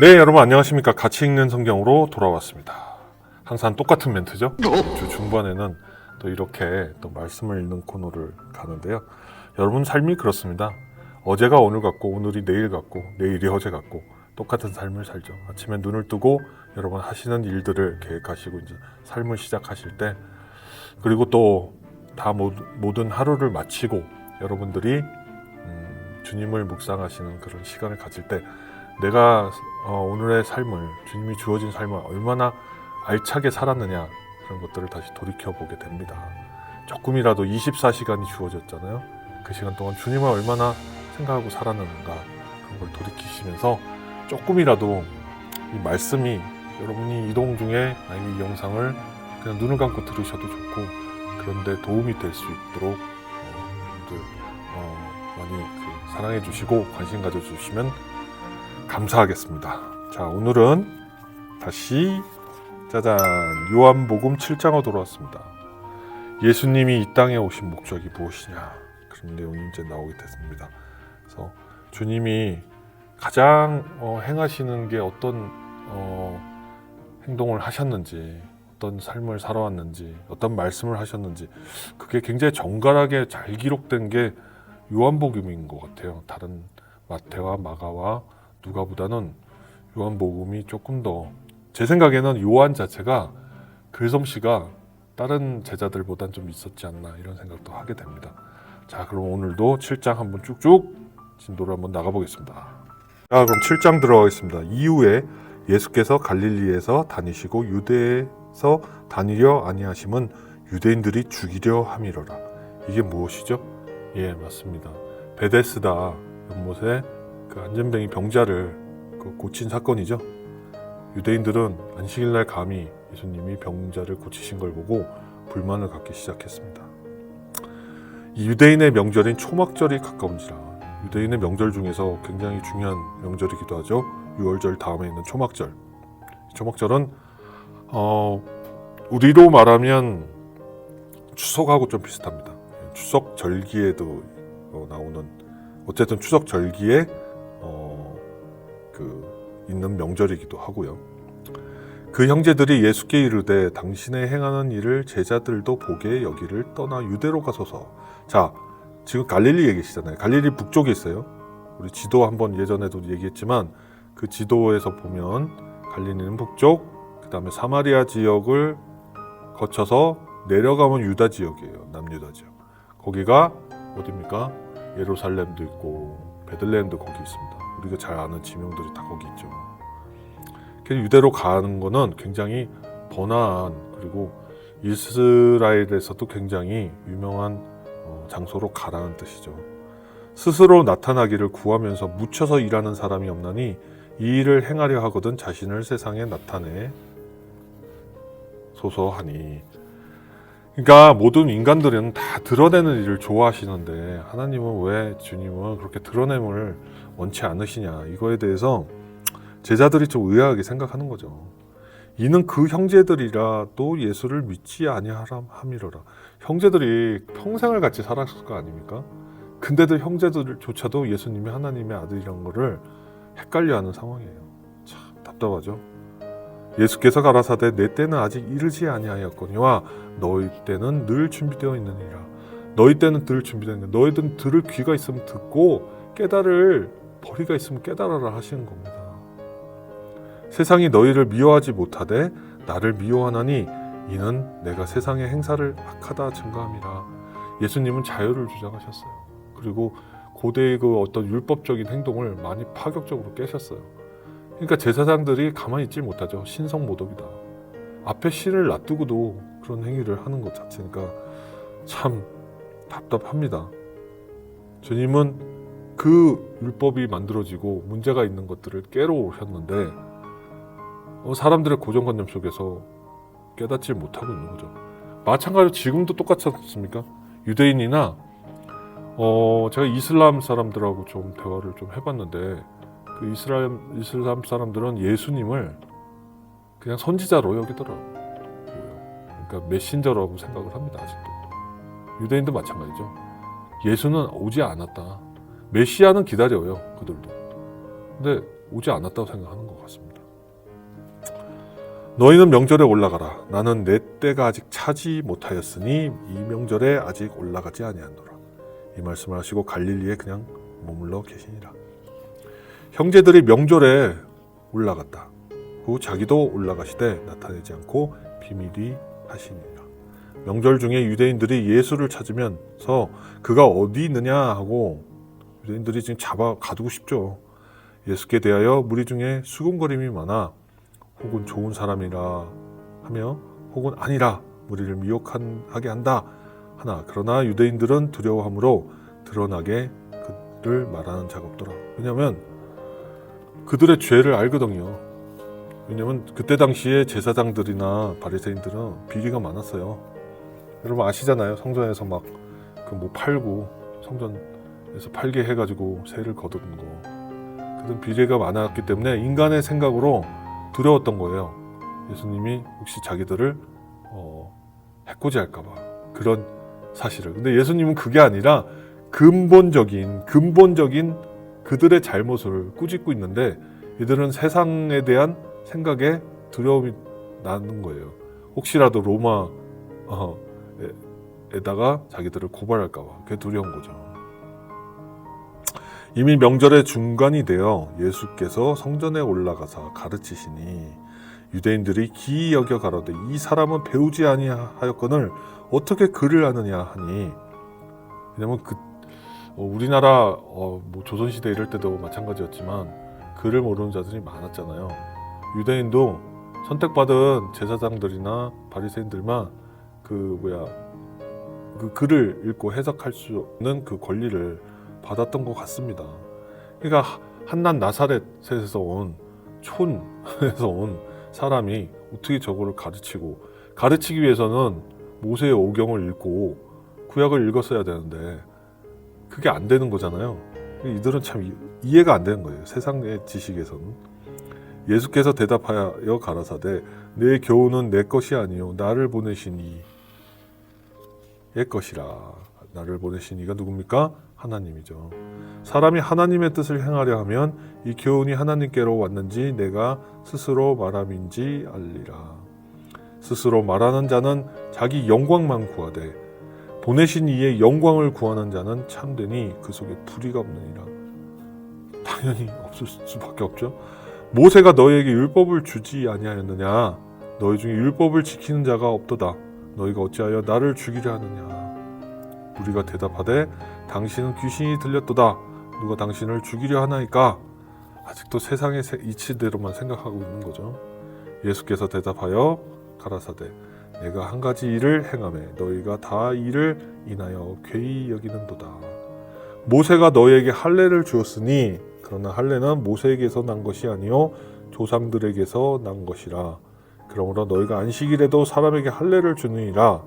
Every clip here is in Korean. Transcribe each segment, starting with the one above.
네, 여러분 안녕하십니까. 같이 읽는 성경으로 돌아왔습니다. 항상 똑같은 멘트죠. 주 중반에는 또 이렇게 또 말씀을 읽는 코너를 가는데요. 여러분 삶이 그렇습니다. 어제가 오늘 같고 오늘이 내일 같고 내일이 어제 같고 똑같은 삶을 살죠. 아침에 눈을 뜨고 여러분 하시는 일들을 계획하시고 이제 삶을 시작하실 때, 그리고 또 다 모든 하루를 마치고 여러분들이 주님을 묵상하시는 그런 시간을 가질 때, 내가 오늘의 삶을, 주님이 주어진 삶을 얼마나 알차게 살았느냐, 그런 것들을 다시 돌이켜보게 됩니다. 조금이라도 24시간이 주어졌잖아요. 그 시간 동안 주님을 얼마나 생각하고 살았는가, 그런 걸 돌이키시면서 조금이라도 이 말씀이 여러분이 이동 중에 아니면 이 영상을 그냥 눈을 감고 들으셔도 좋고, 그런데 도움이 될 수 있도록 여러분들 많이 사랑해 주시고 관심 가져주시면 감사하겠습니다. 자, 오늘은 다시 짜잔, 요한복음 7장으로 돌아왔습니다. 예수님이 이 땅에 오신 목적이 무엇이냐, 그런 내용이 이제 나오게 됐습니다. 그래서 주님이 가장 행하시는 게 어떤 행동을 하셨는지, 어떤 삶을 살아왔는지, 어떤 말씀을 하셨는지, 그게 굉장히 정갈하게 잘 기록된 게 요한복음인 것 같아요. 다른 마태와 마가와 누가보다는 요한복음이 조금 더, 제 생각에는 요한 자체가 글솜씨가 다른 제자들보단 좀 있었지 않나, 이런 생각도 하게 됩니다. 자, 그럼 오늘도 7장 한번 쭉쭉 진도를 한번 나가보겠습니다. 자, 그럼 7장 들어가겠습니다. 이후에 예수께서 갈릴리에서 다니시고 유대에서 다니려 아니하심은 유대인들이 죽이려 함이로라. 이게 무엇이죠? 예, 맞습니다. 베데스다 연못에 그 안전뱅이 병자를 고친 사건이죠. 유대인들은 안식일날 감히 예수님이 병자를 고치신 걸 보고 불만을 갖기 시작했습니다. 이 유대인의 명절인 초막절이 가까운지라, 유대인의 명절 중에서 굉장히 중요한 명절이기도 하죠. 유월절 다음에 있는 초막절. 초막절은 우리로 말하면 추석하고 좀 비슷합니다. 추석 절기에도 나오는, 어쨌든 추석 절기에 있는 명절이기도 하고요. 그 형제들이 예수께 이르되 당신의 행하는 일을 제자들도 보게 여기를 떠나 유대로 가소서. 자, 지금 갈릴리에 계시잖아요. 갈릴리 북쪽에 있어요. 우리 지도 한번 예전에도 얘기했지만 그 지도에서 보면 갈릴리는 북쪽, 그 다음에 사마리아 지역을 거쳐서 내려가면 유다 지역이에요. 남유다 지역. 거기가 어디입니까? 예루살렘도 있고 베들레헴도 거기 있습니다. 우리가 잘 아는 지명들이 다 거기 있죠. 유대로 가는 거는 굉장히 번화한, 그리고 이스라엘에서도 굉장히 유명한 장소로 가라는 뜻이죠. 스스로 나타나기를 구하면서 묻혀서 일하는 사람이 없나니 이 일을 행하려 하거든 자신을 세상에 나타내 소서하니. 그러니까 모든 인간들은 다 드러내는 일을 좋아하시는데 하나님은 왜, 주님은 그렇게 드러냄을 원치 않으시냐, 이거에 대해서 제자들이 좀 의아하게 생각하는 거죠. 이는 그 형제들이라 또 예수를 믿지 아니함이로라. 형제들이 평생을 같이 살았을 거 아닙니까? 근데도 형제들조차도 예수님이 하나님의 아들이란 거를 헷갈려하는 상황이에요. 참 답답하죠. 예수께서 가라사대 내 때는 아직 이르지 아니하였거니와 너희 때는 늘 준비되어 있느니라. 너희 때는 늘 준비되어 있느니라. 너희들은 들을 귀가 있으면 듣고 깨달을 머리가 있으면 깨달아라 하시는 겁니다. 세상이 너희를 미워하지 못하되 나를 미워하나니 이는 내가 세상의 행사를 악하다 증거함이라. 예수님은 자유를 주장하셨어요. 그리고 고대의 그 어떤 율법적인 행동을 많이 파격적으로 깨셨어요. 그러니까 제사장들이 가만히 있지 못하죠. 신성모독이다. 앞에 신을 놔두고도 그런 행위를 하는 것 자체니까 참 답답합니다. 주님은 그 율법이 만들어지고 문제가 있는 것들을 깨러 오셨는데 사람들의 고정관념 속에서 깨닫지 못하고 있는 거죠. 마찬가지로 지금도 똑같지 않습니까? 유대인이나 제가 이슬람 사람들하고 좀 대화를 좀 해봤는데, 그 이슬람 사람들은 예수님을 그냥 선지자로 여기더라고요. 그러니까 메신저라고 생각을 합니다. 아직도. 유대인도 마찬가지죠. 예수는 오지 않았다. 메시아는 기다려요, 그들도. 근데 오지 않았다고 생각하는 것 같습니다. 너희는 명절에 올라가라. 나는 내 때가 아직 차지 못하였으니 이 명절에 아직 올라가지 아니하노라. 이 말씀을 하시고 갈릴리에 그냥 머물러 계시니라. 형제들이 명절에 올라갔다. 후 자기도 올라가시되 나타내지 않고 비밀히 하시니라. 명절 중에 유대인들이 예수를 찾으면서 그가 어디 있느냐 하고 유대인들이 지금 잡아 가두고 싶죠. 예수께 대하여 무리 중에 수군거림이 많아 혹은 좋은 사람이라 하며 혹은 아니라 무리를 미혹하게 한다 하나 그러나 유대인들은 두려워함으로 드러나게 그를 말하는 자가 없더라. 왜냐하면 그들의 죄를 알거든요. 왜냐하면 그때 당시에 제사장들이나 바리새인들은 비리가 많았어요. 여러분 아시잖아요. 성전에서 막 그 뭐 팔고 성전에서 팔게 해가지고 세를 거두는 거. 그런 비리가 많았기 때문에 인간의 생각으로 두려웠던 거예요. 예수님이 혹시 자기들을 해코지할까봐 그런 사실을. 근데 예수님은 그게 아니라 근본적인 그들의 잘못을 꾸짖고 있는데 이들은 세상에 대한 생각에 두려움이 나는 거예요. 혹시라도 로마에다가 자기들을 고발할까봐 그게 두려운 거죠. 이미 명절의 중간이 되어 예수께서 성전에 올라가서 가르치시니 유대인들이 기이 여겨 가로되 이 사람은 배우지 아니하였거늘 어떻게 글을 아느냐 하니. 왜냐면 우리나라 뭐 조선시대 이럴 때도 마찬가지였지만 글을 모르는 자들이 많았잖아요. 유대인도 선택받은 제사장들이나 바리새인들만 그 글을 읽고 해석할 수 있는 그 권리를 받았던 것 같습니다. 그러니까 한낱 나사렛에서 온 촌에서 온 사람이 어떻게 저거를 가르치기 위해서는 모세의 오경을 읽고 구약을 읽었어야 되는데 그게 안 되는 거잖아요. 이들은 참 이해가 안 되는 거예요. 세상의 지식에서는. 예수께서 대답하여 가라사대 내 교훈은 내 것이 아니요 나를 보내신 이의 것이라. 나를 보내신 이가 누굽니까? 하나님이죠. 사람이 하나님의 뜻을 행하려 하면 이 교훈이 하나님께로 왔는지 내가 스스로 말함인지 알리라. 스스로 말하는 자는 자기 영광만 구하되 보내신 이의 영광을 구하는 자는 참되니 그 속에 불의가 없느니라. 당연히 없을 수밖에 없죠. 모세가 너희에게 율법을 주지 아니하였느냐? 너희 중에 율법을 지키는 자가 없도다. 너희가 어찌하여 나를 죽이려 하느냐? 우리가 대답하되 당신은 귀신이 들렸도다. 누가 당신을 죽이려 하나이까? 아직도 세상의 이치대로만 생각하고 있는 거죠. 예수께서 대답하여 가라사대 내가 한 가지 일을 행하매 너희가 다 이를 인하여 괴히 여기는도다. 모세가 너희에게 할례를 주었으니 그러나 할례는 모세에게서 난 것이 아니요 조상들에게서 난 것이라. 그러므로 너희가 안식일에도 사람에게 할례를 주느니라.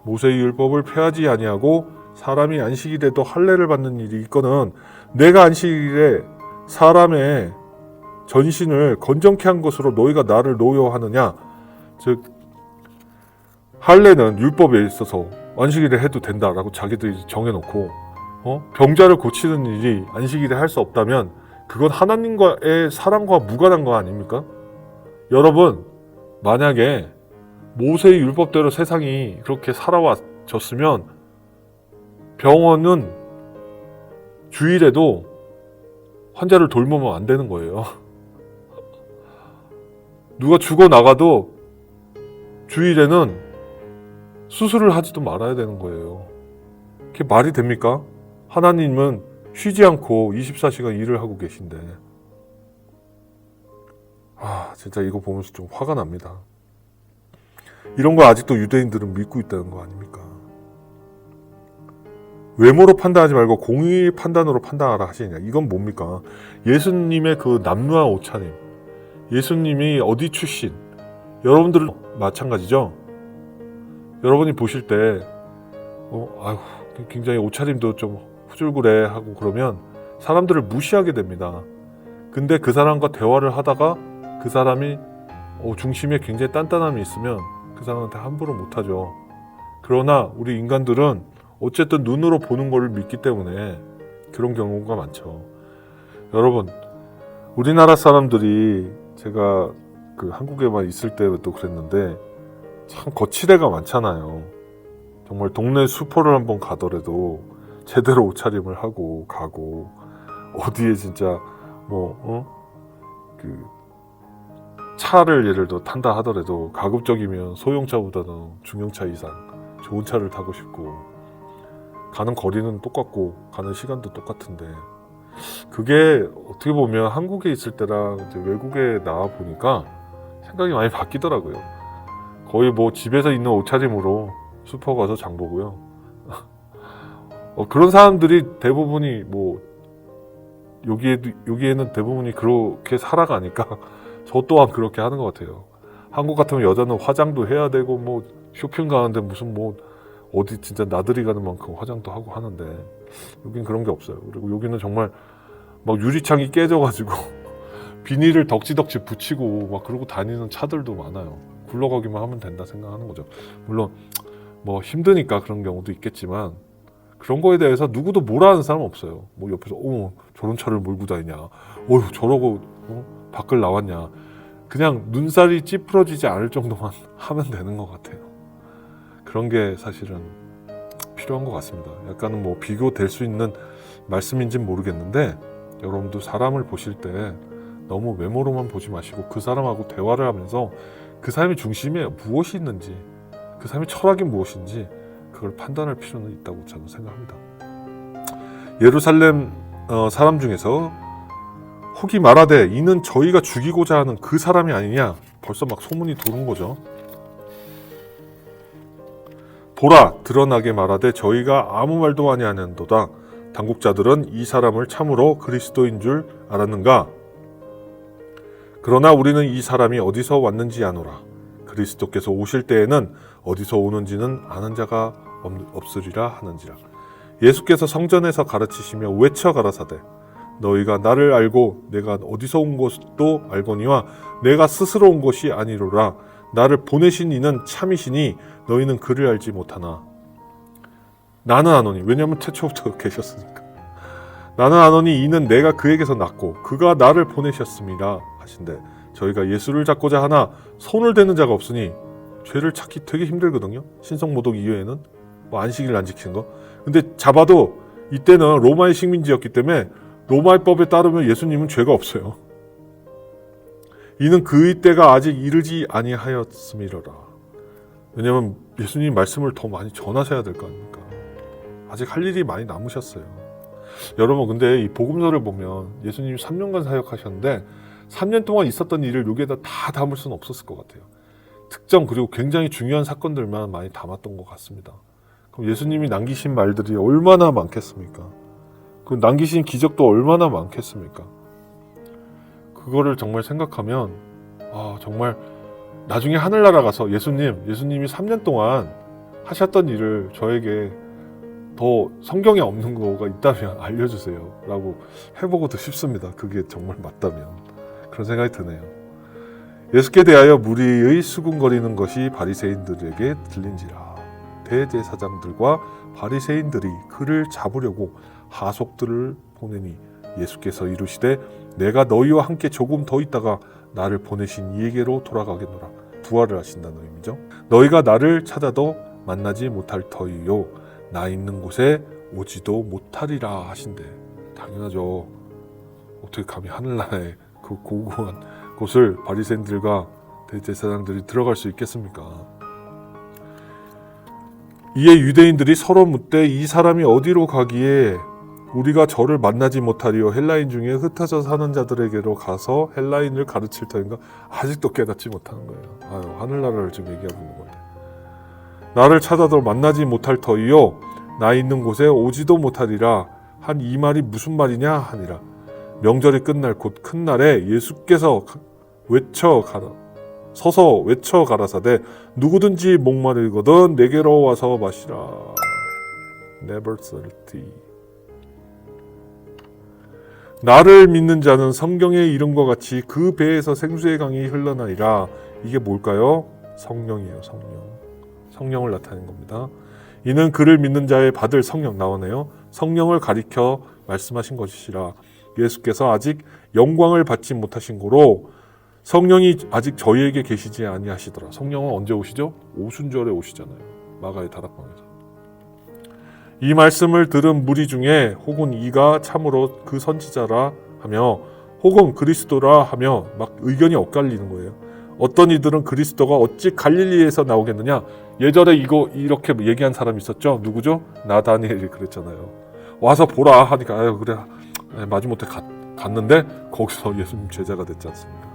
모세의 율법을 폐하지 아니하고 사람이 안식일에도 할례를 받는 일이 있거든 내가 안식일에 사람의 전신을 건정케 한 것으로 너희가 나를 노여하느냐. 즉 할례는 율법에 있어서 안식일에 해도 된다라고 자기들이 정해놓고 병자를 고치는 일이 안식일에 할 수 없다면 그건 하나님과의 사랑과 무관한 거 아닙니까? 여러분 만약에 모세의 율법대로 세상이 그렇게 살아왔졌으면 병원은 주일에도 환자를 돌보면 안 되는 거예요. 누가 죽어나가도 주일에는 수술을 하지도 말아야 되는 거예요. 그게 말이 됩니까? 하나님은 쉬지 않고 24시간 일을 하고 계신데. 진짜 이거 보면서 좀 화가 납니다. 이런 거 아직도 유대인들은 믿고 있다는 거 아닙니까? 외모로 판단하지 말고 공의 판단으로 판단하라 하시냐. 이건 뭡니까? 예수님의 그 남루한 옷차림, 예수님이 어디 출신, 여러분들은 마찬가지죠. 여러분이 보실 때 굉장히 옷차림도 좀 후줄그레하고 그러면 사람들을 무시하게 됩니다. 근데 그 사람과 대화를 하다가 그 사람이 중심에 굉장히 단단함이 있으면 그 사람한테 함부로 못하죠. 그러나 우리 인간들은 어쨌든 눈으로 보는 걸 믿기 때문에 그런 경우가 많죠. 여러분 우리나라 사람들이 제가 그 한국에만 있을 때도 그랬는데 참 거칠애가 많잖아요. 정말 동네 슈퍼를 한번 가더라도 제대로 옷차림을 하고 가고, 어디에 진짜 그 차를 예를 들어 탄다 하더라도 가급적이면 소형차보다는 중형차 이상 좋은 차를 타고 싶고, 가는 거리는 똑같고 가는 시간도 똑같은데, 그게 어떻게 보면 한국에 있을 때랑 이제 외국에 나와 보니까 생각이 많이 바뀌더라고요. 거의 뭐 집에서 있는 옷차림으로 슈퍼 가서 장 보고요. 그런 사람들이 대부분이 뭐 여기에는 대부분이 그렇게 살아가니까 저 또한 그렇게 하는 것 같아요. 한국 같으면 여자는 화장도 해야 되고 뭐 쇼핑 가는데 무슨 뭐 어디 진짜 나들이 가는 만큼 화장도 하고 하는데, 여긴 그런 게 없어요. 그리고 여기는 정말 막 유리창이 깨져가지고 비닐을 덕지덕지 붙이고 막 그러고 다니는 차들도 많아요. 굴러가기만 하면 된다 생각하는 거죠. 물론 뭐 힘드니까 그런 경우도 있겠지만, 그런 거에 대해서 누구도 뭐라 하는 사람은 없어요. 뭐 옆에서 저런 차를 몰고 다니냐, 저러고 밖을 나왔냐, 그냥 눈살이 찌푸러지지 않을 정도만 하면 되는 것 같아요. 그런 게 사실은 필요한 것 같습니다. 약간은 뭐 비교될 수 있는 말씀인지는 모르겠는데, 여러분도 사람을 보실 때 너무 외모로만 보지 마시고 그 사람하고 대화를 하면서 그 사람의 중심에 무엇이 있는지, 그 사람의 철학이 무엇인지 그걸 판단할 필요는 있다고 저는 생각합니다. 예루살렘 사람 중에서 혹이 말하되 이는 저희가 죽이고자 하는 그 사람이 아니냐, 벌써 막 소문이 도는 거죠. 보라, 드러나게 말하되 저희가 아무 말도 아니하는도다. 당국자들은 이 사람을 참으로 그리스도인 줄 알았는가? 그러나 우리는 이 사람이 어디서 왔는지 아노라. 그리스도께서 오실 때에는 어디서 오는지는 아는 자가 없으리라 하는지라. 예수께서 성전에서 가르치시며 외쳐 가라사대 너희가 나를 알고 내가 어디서 온 것도 알거니와 내가 스스로 온 것이 아니로라. 나를 보내신 이는 참이시니 너희는 그를 알지 못하나. 나는 아노니, 왜냐하면 태초부터 계셨으니까. 나는 아노니 이는 내가 그에게서 났고 그가 나를 보내셨음이라 하신대. 저희가 예수를 잡고자 하나 손을 대는 자가 없으니, 죄를 찾기 되게 힘들거든요. 신성모독 이외에는 뭐 안식일 안 지키는 거. 근데 잡아도 이때는 로마의 식민지였기 때문에 로마의 법에 따르면 예수님은 죄가 없어요. 이는 그의 때가 아직 이르지 아니하였음이로라. 왜냐하면 예수님 말씀을 더 많이 전하셔야 될 거 아닙니까? 아직 할 일이 많이 남으셨어요. 여러분, 근데 이 복음서를 보면 예수님이 3년간 사역하셨는데 3년 동안 있었던 일을 여기에다 다 담을 수는 없었을 것 같아요. 특정 그리고 굉장히 중요한 사건들만 많이 담았던 것 같습니다. 그럼 예수님이 남기신 말들이 얼마나 많겠습니까? 그 남기신 기적도 얼마나 많겠습니까? 그거를 정말 생각하면 정말 나중에 하늘나라 가서 예수님이 3년 동안 하셨던 일을 저에게 더 성경에 없는 거가 있다면 알려주세요 라고 해보고도 싶습니다. 그게 정말 맞다면. 그런 생각이 드네요. 예수께 대하여 무리의 수군거리는 것이 바리새인들에게 들린지라. 대제사장들과 바리새인들이 그를 잡으려고 하속들을 보내니 예수께서 이르시되 내가 너희와 함께 조금 더 있다가 나를 보내신 이에게로 돌아가겠노라. 부활을 하신다는 의미죠. 너희가 나를 찾아도 만나지 못할 터이요 나 있는 곳에 오지도 못하리라 하신대. 당연하죠. 어떻게 감히 하늘나라의 그 고고한 곳을 바리새인들과 대제사장들이 들어갈 수 있겠습니까? 이에 유대인들이 서로 묻되 이 사람이 어디로 가기에 우리가 저를 만나지 못하리요 헬라인 중에 흩어져 사는 자들에게로 가서 헬라인을 가르칠 터인가? 아직도 깨닫지 못하는 거예요. 하늘나라를 지금 얘기하고 있는 건데. 나를 찾아도 만나지 못할 터이요 나 있는 곳에 오지도 못하리라 한 이 말이 무슨 말이냐 하니라. 명절이 끝날 곧 큰 날에 예수께서 서서 외쳐 가라사대 누구든지 목마르거든 내게로 와서 마시라. Never thirsty. 나를 믿는 자는 성경의 이름과 같이 그 배에서 생수의 강이 흘러나리라. 이게 뭘까요? 성령이에요. 성령을 나타내는 겁니다. 이는 그를 믿는 자의 받을 성령 나오네요. 성령을 가리켜 말씀하신 것이라. 예수께서 아직 영광을 받지 못하신 고로 성령이 아직 저희에게 계시지 아니하시더라. 성령은 언제 오시죠? 오순절에 오시잖아요. 마가의 다락방에서. 이 말씀을 들은 무리 중에 혹은 이가 참으로 그 선지자라 하며 혹은 그리스도라 하며 막 의견이 엇갈리는 거예요. 어떤 이들은 그리스도가 어찌 갈릴리에서 나오겠느냐. 예전에 이거 이렇게 얘기한 사람이 있었죠. 누구죠? 나다니엘이 그랬잖아요. 와서 보라 하니까 아유 그래 마지못해 갔는데 거기서 예수님 제자가 됐지 않습니까?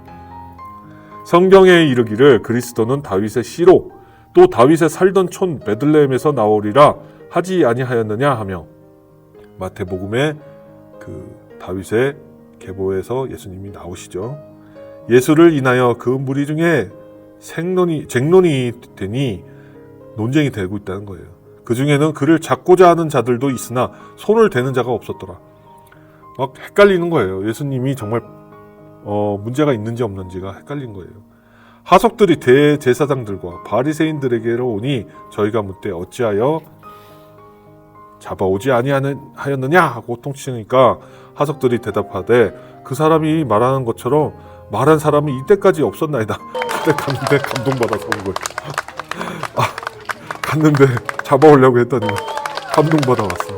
성경에 이르기를 그리스도는 다윗의 씨로 또 다윗의 살던 촌 베들레헴에서 나오리라 하지 아니하였느냐 하며 마태복음에 그 다윗의 계보에서 예수님이 나오시죠. 예수를 인하여 그 무리 중에 쟁론이 되니 논쟁이 되고 있다는 거예요. 그 중에는 그를 잡고자 하는 자들도 있으나 손을 대는 자가 없었더라. 막 헷갈리는 거예요. 예수님이 정말 문제가 있는지 없는지가 헷갈린 거예요. 하석들이 대제사장들과 바리새인들에게로 오니 저희가 묻되 어찌하여 잡아오지 아니하였느냐 하고 통치니까 하석들이 대답하되 그 사람이 말하는 것처럼 말한 사람은 이때까지 없었나이다. 그때 갔는데 감동받아서 온 거예요. 갔는데 잡아오려고 했더니 감동받아 왔어.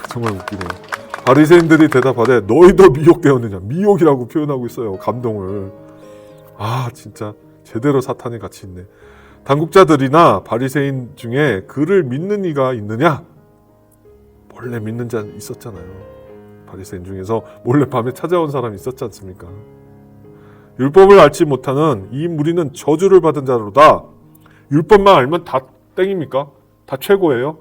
정말 웃기네요. 바리새인들이 대답하되 너희도 미혹되었느냐. 미혹이라고 표현하고 있어요. 감동을. 진짜 제대로 사탄이 같이 있네. 당국자들이나 바리새인 중에 그를 믿는 이가 있느냐? 몰래 믿는 자 있었잖아요. 바리새인 중에서 몰래 밤에 찾아온 사람이 있었지 않습니까? 율법을 알지 못하는 이 무리는 저주를 받은 자로다. 율법만 알면 다 땡입니까? 다 최고예요?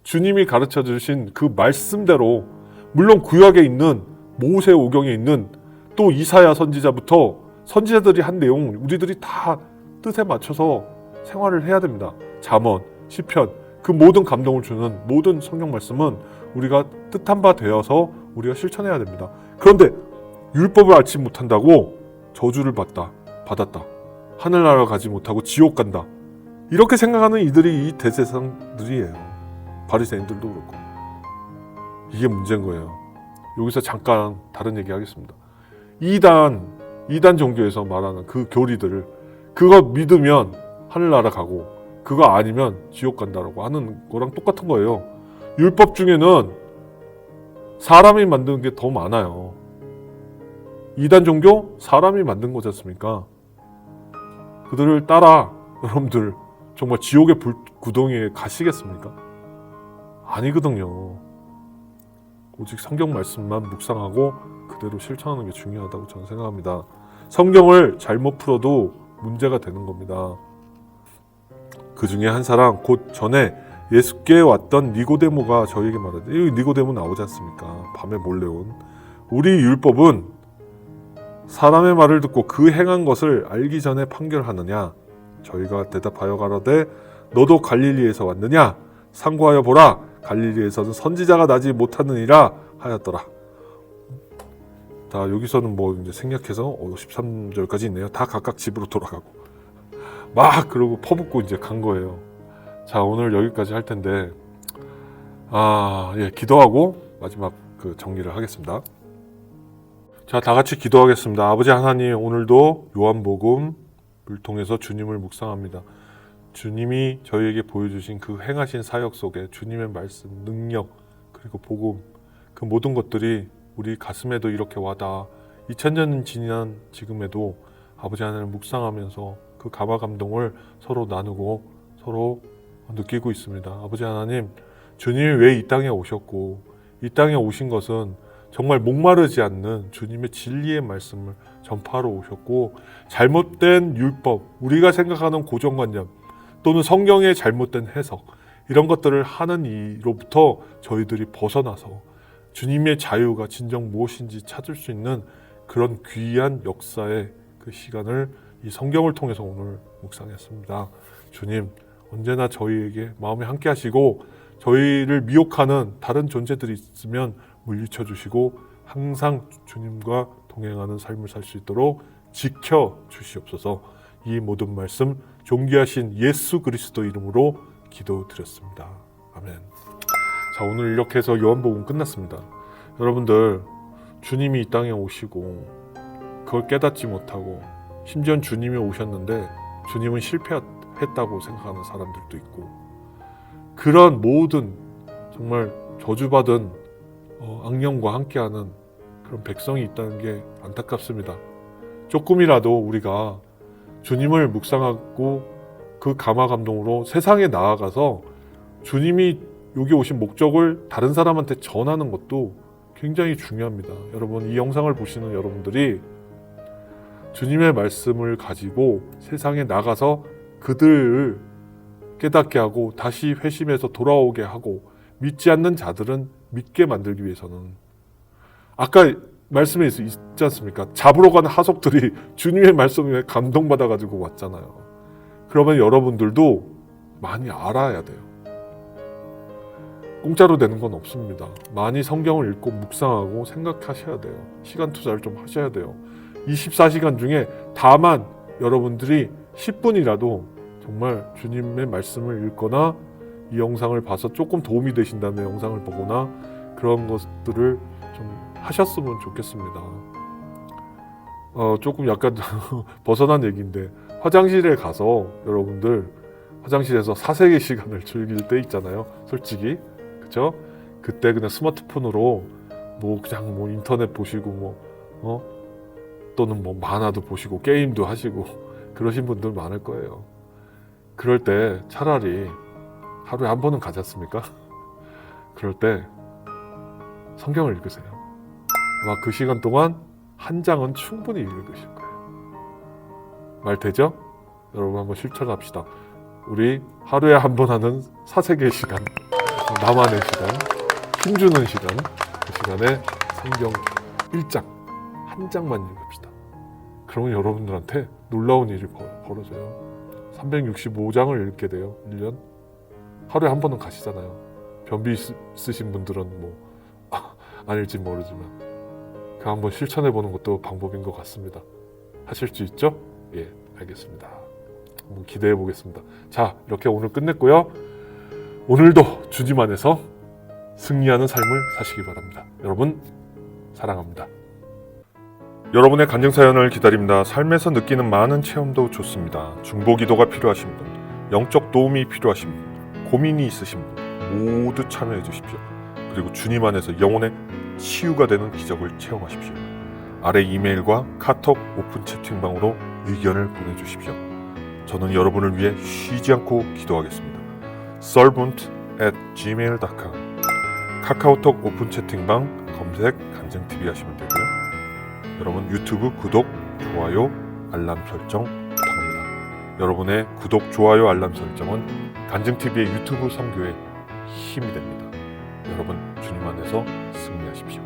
주님이 가르쳐 주신 그 말씀대로 물론 구약에 있는 모세오경에 있는 또 이사야 선지자부터 선지자들이 한 내용 우리들이 다 뜻에 맞춰서 생활을 해야 됩니다. 잠언, 시편 그 모든 감동을 주는 모든 성경 말씀은 우리가 뜻한 바 되어서 우리가 실천해야 됩니다. 그런데 율법을 알지 못한다고 저주를 받았다. 하늘나라 가지 못하고 지옥 간다. 이렇게 생각하는 이들이 이 대제사장들이에요. 바리새인들도 그렇고. 이게 문제인 거예요. 여기서 잠깐 다른 얘기 하겠습니다. 이단 종교에서 말하는 그 교리들을 그거 믿으면 하늘나라 가고 그거 아니면 지옥 간다라고 하는 거랑 똑같은 거예요. 율법 중에는 사람이 만든 게 더 많아요. 이단 종교 사람이 만든 거지 않습니까? 그들을 따라 여러분들 정말 지옥의 불구덩이에 가시겠습니까? 아니거든요. 오직 성경 말씀만 묵상하고 그대로 실천하는 게 중요하다고 저는 생각합니다. 성경을 잘못 풀어도 문제가 되는 겁니다. 그 중에 한 사람 곧 전에 예수께 왔던 니고데모가 저에게 말하되 이 니고데모 나오지 않습니까? 밤에 몰래 온 우리 율법은 사람의 말을 듣고 그 행한 것을 알기 전에 판결하느냐? 저희가 대답하여 가로되 너도 갈릴리에서 왔느냐? 상고하여 보라 갈릴리에서는 선지자가 나지 못하느니라 하였더라. 자, 여기서는 뭐 이제 생략해서 13절까지 있네요. 다 각각 집으로 돌아가고 막 그러고 퍼붓고 이제 간 거예요. 자, 오늘 여기까지 할 텐데 기도하고 마지막 그 정리를 하겠습니다. 자, 다 같이 기도하겠습니다. 아버지 하나님, 오늘도 요한복음을 통해서 주님을 묵상합니다. 주님이 저희에게 보여주신 그 행하신 사역 속에 주님의 말씀, 능력, 그리고 복음, 그 모든 것들이 우리 가슴에도 이렇게 와닿아 2000년 지난 지금에도 아버지 하나님을 묵상하면서 그 감화 감동을 서로 나누고 서로 느끼고 있습니다. 아버지 하나님, 주님이 왜 이 땅에 오셨고 이 땅에 오신 것은 정말 목마르지 않는 주님의 진리의 말씀을 전파하러 오셨고 잘못된 율법, 우리가 생각하는 고정관념 또는 성경의 잘못된 해석 이런 것들을 하는 이로부터 저희들이 벗어나서 주님의 자유가 진정 무엇인지 찾을 수 있는 그런 귀한 역사의 그 시간을 이 성경을 통해서 오늘 묵상했습니다. 주님, 언제나 저희에게 마음에 함께 하시고 저희를 미혹하는 다른 존재들이 있으면 물리쳐 주시고 항상 주님과 동행하는 삶을 살 수 있도록 지켜 주시옵소서. 이 모든 말씀 존귀하신 예수 그리스도 이름으로 기도드렸습니다. 아멘. 자, 오늘 이렇게 해서 요한복음 끝났습니다. 여러분들 주님이 이 땅에 오시고 그걸 깨닫지 못하고 심지어 주님이 오셨는데 주님은 실패했다고 생각하는 사람들도 있고 그런 모든 정말 저주받은 악령과 함께하는 그런 백성이 있다는 게 안타깝습니다. 조금이라도 우리가 주님을 묵상하고 그 감화 감동으로 세상에 나아가서 주님이 여기 오신 목적을 다른 사람한테 전하는 것도 굉장히 중요합니다. 여러분, 이 영상을 보시는 여러분들이 주님의 말씀을 가지고 세상에 나가서 그들을 깨닫게 하고 다시 회심해서 돌아오게 하고 믿지 않는 자들은 믿게 만들기 위해서는 아까 말씀에 있지 않습니까? 잡으러 가는 하석들이 주님의 말씀에 감동받아가지고 왔잖아요. 그러면 여러분들도 많이 알아야 돼요. 공짜로 되는 건 없습니다. 많이 성경을 읽고 묵상하고 생각하셔야 돼요. 시간 투자를 좀 하셔야 돼요. 24시간 중에 다만 여러분들이 10분이라도 정말 주님의 말씀을 읽거나 이 영상을 봐서 조금 도움이 되신다면 영상을 보거나 그런 것들을 좀 하셨으면 좋겠습니다. 조금 약간 벗어난 얘기인데 화장실에 가서 여러분들 화장실에서 사색의 시간을 즐길 때 있잖아요. 솔직히 그죠? 그때 그냥 스마트폰으로 뭐 그냥 뭐 인터넷 보시고 또는 뭐 만화도 보시고 게임도 하시고 그러신 분들 많을 거예요. 그럴 때 차라리 하루에 한 번은 가지 않습니까? 그럴 때 성경을 읽으세요. 아마 그 시간 동안 한 장은 충분히 읽으실 거예요. 말 되죠? 여러분 한번 실천합시다. 우리 하루에 한 번 하는 사색의 시간, 나만의 시간, 힘주는 시간, 그 시간에 성경 1장, 한 장만 읽읍시다. 그러면 여러분들한테 놀라운 일이 벌어져요. 365장을 읽게 돼요. 1년. 하루에 한 번은 가시잖아요. 변비 있으신 분들은 아닐지 모르지만 그 한번 실천해보는 것도 방법인 것 같습니다. 하실 수 있죠? 예, 알겠습니다. 한번 기대해 보겠습니다. 자, 이렇게 오늘 끝냈고요. 오늘도 주님 안에서 승리하는 삶을 사시기 바랍니다. 여러분 사랑합니다. 여러분의 간증 사연을 기다립니다. 삶에서 느끼는 많은 체험도 좋습니다. 중보기도가 필요하신 분, 영적 도움이 필요하신 분, 고민이 있으신 분 모두 참여해 주십시오. 그리고 주님 안에서 영혼의 치유가 되는 기적을 체험하십시오. 아래 이메일과 카톡 오픈 채팅방으로 의견을 보내주십시오. 저는 여러분을 위해 쉬지 않고 기도하겠습니다. servant@gmail.com 카카오톡 오픈 채팅방 검색 간증TV 하시면 되고요. 여러분 유튜브 구독, 좋아요, 알람 설정 부탁합니다. 여러분의 구독, 좋아요, 알람 설정은 간증TV의 유튜브 선교에 힘이 됩니다. 여러분 주님 안에서 승리하십시오.